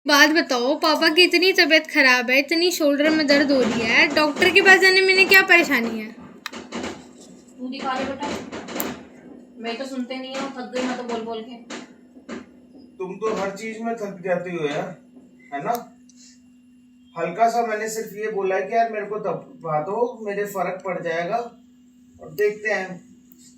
बात बताओ, पापा की इतनी तबीयत खराब है, इतनी शोल्डर में दर्द हो रही है, डॉक्टर के पास जाने में इन्हें क्या परेशानी है? तू दिखा ले बेटा। मैं तो सुनते नहीं हूँ, थक गई मैं तो बोल बोल के। तुम तो हर चीज में थक जाती हो यार, है ना। हल्का सा मैंने सिर्फ ये बोला है कि यार मेरे को दबा दो, मेरे फर्क पड़ जाएगा और देखते हैं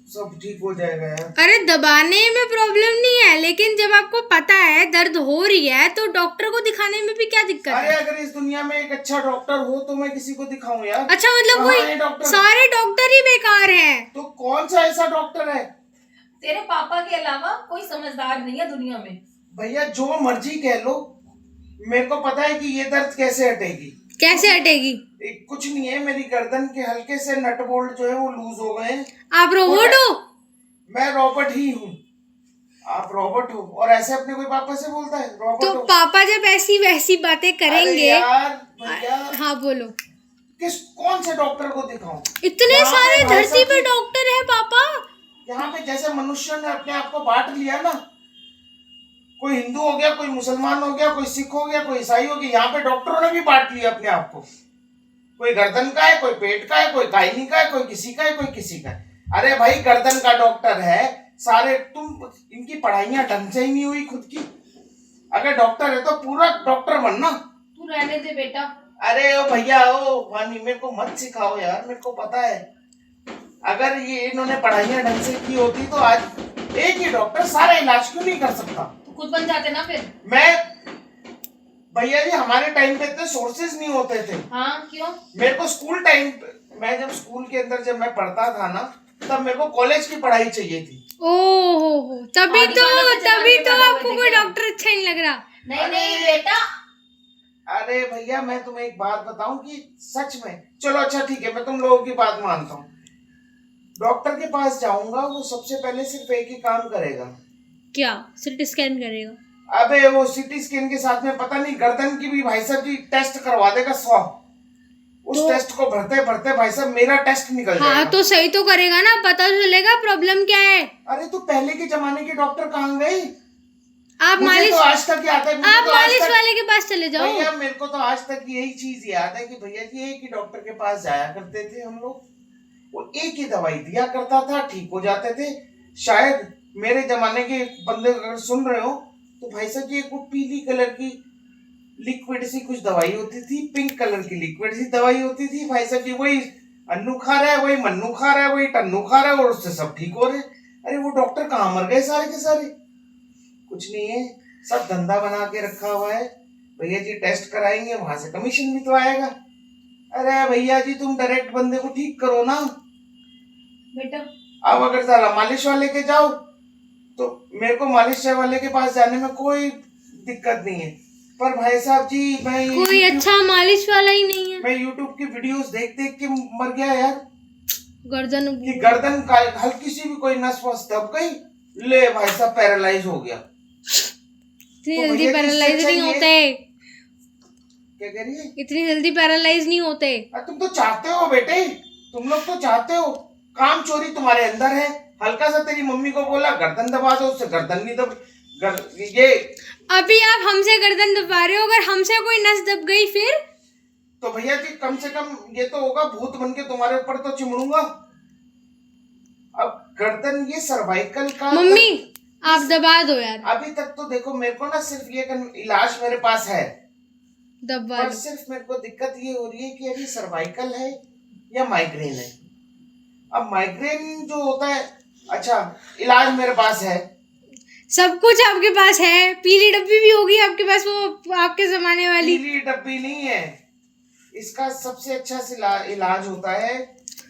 सब ठीक हो जाएगा यार। अरे दबाने में प्रॉब्लम नहीं है, लेकिन जब आपको पता है दर्द हो रही है तो डॉक्टर को दिखाने में भी क्या दिक्कत अरे है? अगर इस दुनिया में एक अच्छा डॉक्टर हो तो मैं किसी को दिखाऊं यार। अच्छा, मतलब कहाँ है कोई डॉक्टर? सारे डॉक्टर ही बेकार हैं? तो कौन सा ऐसा डॉक्टर है? तेरे पापा के अलावा कोई समझदार नहीं है दुनिया में। भैया जो मर्जी कह लो, मेरे को पता है कि ये दर्द कैसे हटेगी। कैसे हटेगी? कुछ नहीं है, मेरी गर्दन के हल्के से नट बोल्ट जो है वो लूज हो गए हैं। आप रोबोट हो? मैं रॉबर्ट ही हूँ। आप रॉबर्ट हो और ऐसे अपने कोई पापा से बोलता है रॉबर्ट तो हो? पापा जब ऐसी वैसी बातें अरे करेंगे। यार भैया, हाँ बोलो। कौन से डॉक्टर को दिखाऊं? इतने यहाँ सारे पे भाई धरती साहब पे डॉक्टर है पापा। यहाँ पे जैसे मनुष्य ने अपने आप को बांट लिया ना, कोई हिंदू हो गया, कोई मुसलमान हो गया, कोई सिख हो गया, कोई ईसाई हो गया, यहाँ पे डॉक्टरों ने भी बांट लिया अपने आप को। कोई गर्दन का है, कोई पेट का है, कोई गायनी का है, कोई किसी का है, कोई किसी का है। अरे भाई गर्दन का डॉक्टर है सारे, तुम इनकी पढ़ाइयां ढंग से ही नहीं हुई खुद की। अगर डॉक्टर है तो पूरा डॉक्टर बनना। तू रहने दे बेटा। अरे ओ भैया, ओ वानी, मेरे को मत सिखाओ यार, मेरे को पता है अगर ये इन्होंने पढ़ाइयां ढंग से की होती तो आज एक ही डॉक्टर सारा इलाज क्यों नहीं कर सकता। तू खुद बन जाते ना फिर। मैं भैया जी, हमारे टाइम पे इतने सोर्सेज नहीं होते थे। हाँ क्यों? मेरे को स्कूल टाइम, मैं जब स्कूल के अंदर जब मैं पढ़ता था ना, तब मेरे को कॉलेज की पढ़ाई चाहिए थी। ओहो, तभी आदि वाला तो तभी जमाने तो वाला आपको बने कोई क्या? डॉक्टर अच्छा नहीं लग रहा। नहीं नहीं बेटा। अरे भैया मैं तुम्हें एक बात बताऊं कि सच में, चलो अच्छा ठीक है, मैं तुम लोगों की बात मानता हूँ। डॉक्टर के पास जाऊंगा, वो सबसे पहले सिर्फ एक ही काम करेगा। क्या? सिटी स्कैन करेगा? अबे वो सिटी स्कैन के साथ में पता नहीं गर्दन की भी भाई साहब जी टेस्ट करवा देगा 100। उस टेस्ट को भरते भरते भाई साहब मेरा टेस्ट निकल जाएगा। हाँ तो सही तो करेगा ना, पता तो चलेगा प्रॉब्लम क्या है। अरे तो पहले के जमाने के डॉक्टर कहाँ गए? आप मुझे मालिश तो आज तक याद है, आप मालिश वाले के पास चले जाओ। भैया मेरे को तो आज तक यही चीज याद है कि भैया जी एक ही डॉक्टर के पास जाया करते थे हम लोग, वो एक ही दवाई दिया करता था, ठीक हो जाते थे। शायद मेरे जमाने के बंदे अगर सुन रहे हो तो भाई साहब जी, एक वो पीली कलर की लिक्विड सी कुछ दवाई होती थी, पिंक कलर की लिक्विड सी दवाई होती थी भाई साहब जी, वही अन्नू खा रहा है, वही मन्नू खा रहा है, वही टन्नू खा रहा है और उससे सब ठीक हो रहे हैं। अरे वो डॉक्टर कहाँ मर गए सारे के सारे? कुछ नहीं है, सब धंधा बना के रखा हुआ है। भैया जी टेस्ट कराएंगे, वहां से कमीशन भी तो आएगा। अरे भैया जी तुम डायरेक्ट बंदे को ठीक करो ना बेटा। अब अगर साला मालिश वाले के जाओ तो मेरे को मालिश वाले के पास जाने में कोई दिक्कत नहीं है, पर भाई साहब जी मैं कोई अच्छा मालिश वाला ही नहीं है। मैं यूट्यूब की वीडियोस देख देख के मर गया यार। गर्दन कि गर्दन का हल्की सी भी कोई नस वस दब गई, ले भाई साहब पैरालाइज हो गया। इतनी तो जल्दी भैया जी, पैरालाइज इससे नहीं चाहिए- होते। क्या कह रही है? इतनी जल्दी पैरालाइज नहीं होते। तुम तो चाहते हो बेटे, तुम लोग तो चाहते हो, काम चोरी तुम्हारे अंदर है। हल्का सा तेरी मम्मी को बोला गर्दन दबा दो, उससे गर्दन नहीं दब ये। अभी आप हमसे गर्दन दबा रहे हो, अगर हमसे कोई नस दब गई फिर? तो भैया जी कम से कम ये तो होगा, भूत बन के तुम्हारे ऊपर तो चिमड़ूंगा। अब गर्दन ये सर्वाइकल का, मम्मी आप दबा दो यार। अभी तक तो देखो मेरे को ना सिर्फ ये इलाज मेरे पास है, दबा पर दो। सिर्फ मेरे को दिक्कत ये हो रही है कि अभी सर्वाइकल है या माइग्रेन है। अब माइग्रेन जो होता है, अच्छा इलाज मेरे पास है, सब कुछ आपके पास है। पीली डब्बी भी होगी आपके पास, वो आपके जमाने वाली। पीली डब्बी नहीं है, इसका सबसे अच्छा इलाज होता है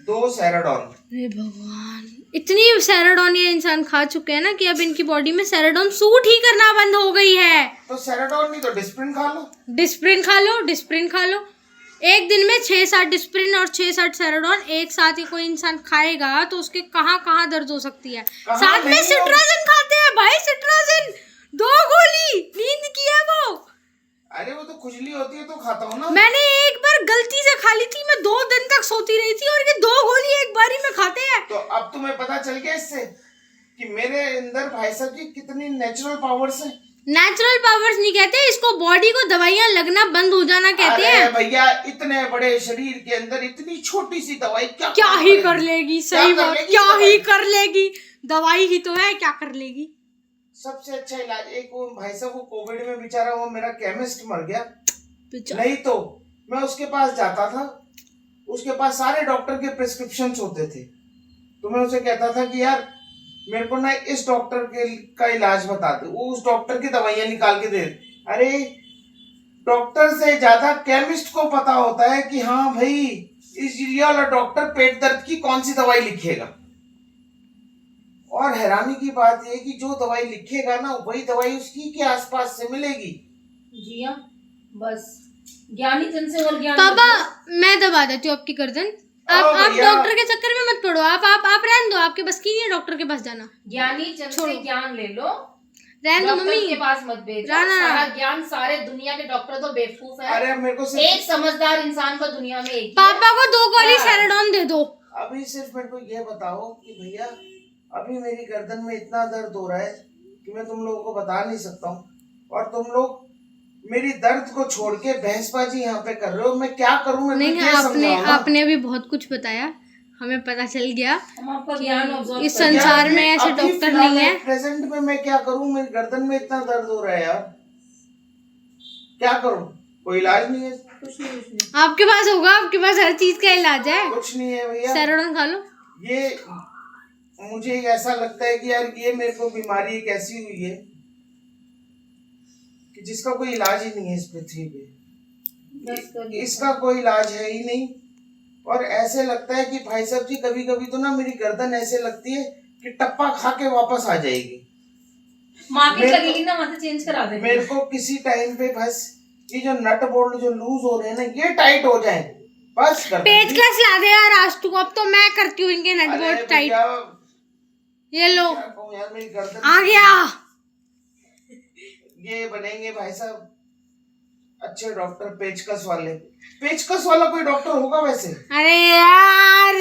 2 सेराडोन। हे भगवान, इतनी सेराडोन ये इंसान खा चुके हैं ना कि अब इनकी बॉडी में सेराडोन सूट ही करना बंद हो गई है। तो सेराडोन नहीं तो डिस्प्रिन खा लो। डिस्प्रिन खा लो, डिस्प्रिन खा लो। एक दिन में 6-7 डिस्प्रिन और 6-7 सेराडोन एक साथ ही कोई इंसान खाएगा तो उसके कहाँ कहाँ दर्द हो सकती है। साथ में सिट्राजिन खाते हैं भाई, सिट्राजिन 2 गोली नींद की है वो। अरे वो तो खुजली होती है तो खाता हूँ ना। मैंने एक बार गलती से खा ली थी, मैं 2 दिन तक सोती रही थी, और ये 2 गोली एक बारी में खाते हैं। तो अब तुम्हें पता चल गया इससे कि मेरे अंदर भाई साहब जी कितनी नेचुरल पावर्स है। नेचुरल पावर्स नहीं कहते इसको, बॉडी को दवाइयां लगना बंद हो जाना कहते अरे हैं। भैया इतने बड़े शरीर के अंदर इतनी छोटी सी दवाई क्या क्या काम ही करेगी? कर लेगी, क्या सही कर बात, लेगी क्या दवाई? ही कर लेगी, दवाई ही तो है, क्या कर लेगी। सबसे अच्छा इलाज एक वो भाई साहब, वो कोविड में बेचारा वो मेरा केमिस्ट मर गया, बेचारा। नहीं तो मैं उसके पास जाता था, उसके पास सारे डॉक्टर के प्रिस्क्रिप्शंस होते थे, तो मैं उसे कहता था कि यार मेरे को ना इस डॉक्टर के का इलाज बता दे, वो उस डॉक्टर की दवाइयां निकाल के दे। अरे डॉक्टर से ज्यादा केमिस्ट को पता होता है कि हाँ भाई इस ये वाला डॉक्टर पेट दर्द की कौन सी दवाई लिखेगा। और हैरानी की बात यह कि जो दवाई लिखेगा ना वही दवाई उसकी के आसपास से मिलेगी। जी हाँ, बस ज्ञानी जन से और ज्ञान। पापा मैं दबा देती हूँ आपकी गर्दन, आप भैया। डॉक्टर के चक्कर में मत पड़ो, आप रहने दो, आपके बस की नहीं है डॉक्टर के पास जाना, ज्ञानी जन से ज्ञान ले लो, रहने दो डॉक्टर मम्मी के पास मत भेजो। जाना। सारा ज्ञान, सारे दुनिया के डॉक्टर तो बेवकूफ है। अरे मेरे को एक समझदार इंसान को दुनिया में एक ही है। पापा को 2 गोली हाँ। सेराडोन दे दो। अभी सिर्फ मेरे को ये बताओ कि भैया अभी मेरी गर्दन में इतना दर्द हो रहा है कि मैं तुम लोगों को बता नहीं सकता हूँ, और तुम लोग मेरी दर्द को छोड़ के बहसबाजी यहाँ पे कर रहे हो। मैं क्या करूँ? मैं नहीं, आपने अभी बहुत कुछ बताया, हमें पता चल गया हम आपका ज्ञान ऑब्जर्व इस कर रहे हैं। संसार में ऐसे डॉक्टर नहीं है। प्रेजेंट में मैं क्या करूँ? मेरी गर्दन में इतना दर्द हो रहा है यार, क्या करूँ? कोई इलाज नहीं है? कुछ नहीं। आपके पास होगा, आपके पास हर चीज का इलाज है, कुछ नहीं है भैया। सेराडोन खा लो। ये मुझे ऐसा लगता है कि यार ये मेरे को बीमारी एक ऐसी हुई है कि जिसका कोई इलाज ही नहीं है इस पृथ्वी पे, इसका कोई इलाज है ही नहीं। और ऐसे लगता है कि भाई साहब जी कभी कभी तो ना मेरी गर्दन ऐसे लगती है कि टप्पा खा के वापस आ जाएगी। मार्केट लगेगी ना, वहां से चेंज करा देंगे। मेरे को किसी टाइम पे बस ये जो नट बोल्ट जो लूज हो रहे हैं ना ये टाइट हो जाए बस। पेचकस ला दे यार आज तू, अब तो मैं करती हूँ इनके नट बोल्ट टाइट। ये लो यार मेरी गर्दन आ गया। ये बनेंगे भाई साहब अच्छे डॉक्टर, पेचकस वाले। पेचकस वाला कोई डॉक्टर होगा वैसे? अरे यार